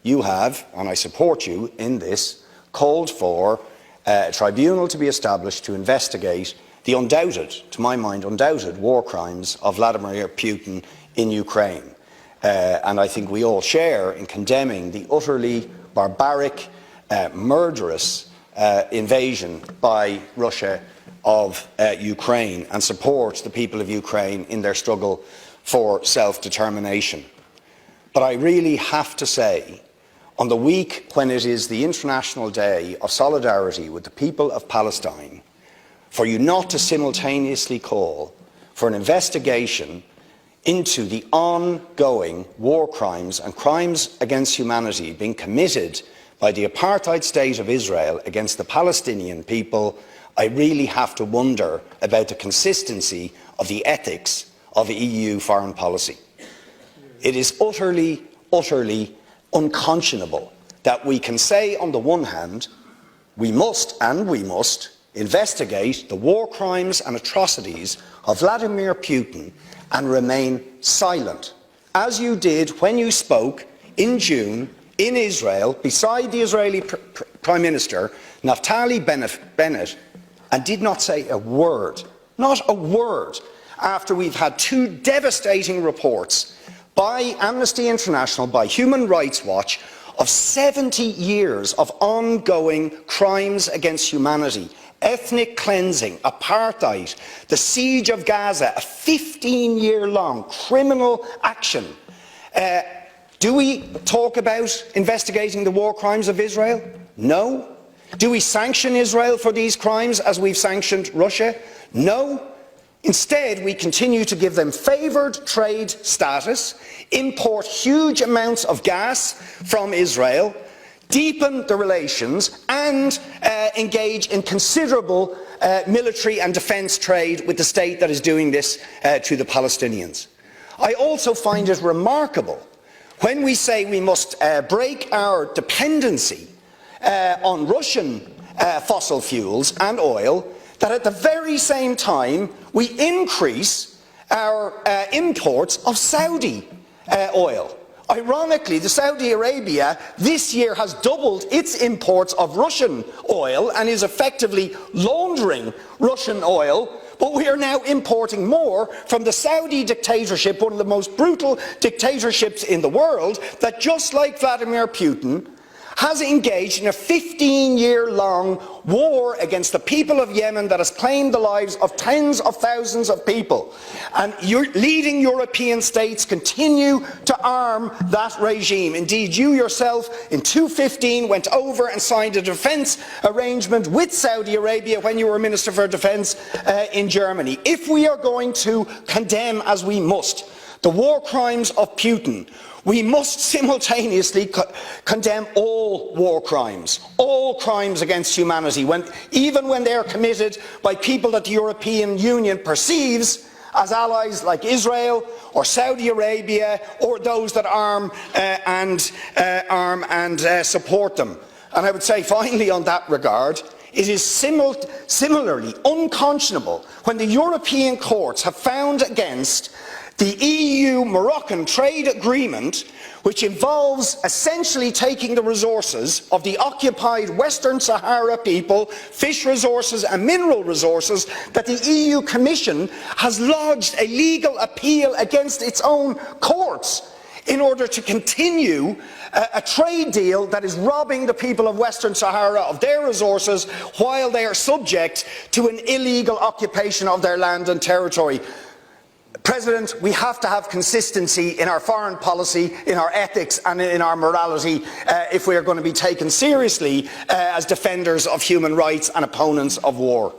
you have, and I support you in this, called for a tribunal to be established to investigate the undoubted, to my mind, undoubted war crimes of Vladimir Putin in Ukraine. And I think we all share in condemning the utterly barbaric, murderous invasion by Russia of Ukraine, and support the people of Ukraine in their struggle for self-determination. But I really have to say, on the week when it is the International Day of Solidarity with the people of Palestine, for you not to simultaneously call for an investigation into the ongoing war crimes and crimes against humanity being committed by the apartheid state of Israel against the Palestinian people, I really have to wonder about the consistency of the ethics of EU foreign policy. It is utterly, utterly unconscionable that we can say, on the one hand, we must investigate the war crimes and atrocities of Vladimir Putin and remain silent, as you did when you spoke in June in Israel beside the Israeli Prime Minister Naftali Bennett, and did not say a word, not a word, after we've had two devastating reports by Amnesty International, by Human Rights Watch, of 70 years of ongoing crimes against humanity. Ethnic cleansing, apartheid, the siege of Gaza, a 15-year-long criminal action. Do we talk about investigating the war crimes of Israel? No. Do we sanction Israel for these crimes as we've sanctioned Russia? No. Instead, we continue to give them favoured trade status, import huge amounts of gas from Israel, deepen the relations, and engage in considerable military and defence trade with the state that is doing this to the Palestinians. I also find it remarkable when we say we must break our dependency on Russian fossil fuels and oil, that at the very same time we increase our imports of Saudi oil. Ironically, Saudi Arabia this year has doubled its imports of Russian oil and is effectively laundering Russian oil, but we are now importing more from the Saudi dictatorship, one of the most brutal dictatorships in the world, that, just like Vladimir Putin, has engaged in a 15-year-long war against the people of Yemen that has claimed the lives of tens of thousands of people. And leading European states continue to arm that regime. Indeed, you yourself in 2015 went over and signed a defence arrangement with Saudi Arabia when you were Minister for Defence in Germany. If we are going to condemn, as we must, the war crimes of Putin, we must simultaneously condemn all war crimes, all crimes against humanity, even when they are committed by people that the European Union perceives as allies like Israel or Saudi Arabia, or those that arm and support them. And I would say, finally, on that regard, it is similarly unconscionable when the European courts have found against the EU-Moroccan trade agreement, which involves essentially taking the resources of the occupied Western Sahara people, fish resources and mineral resources, that the EU Commission has lodged a legal appeal against its own courts in order to continue a trade deal that is robbing the people of Western Sahara of their resources while they are subject to an illegal occupation of their land and territory. President, we have to have consistency in our foreign policy, in our ethics and in our morality if we are going to be taken seriously as defenders of human rights and opponents of war.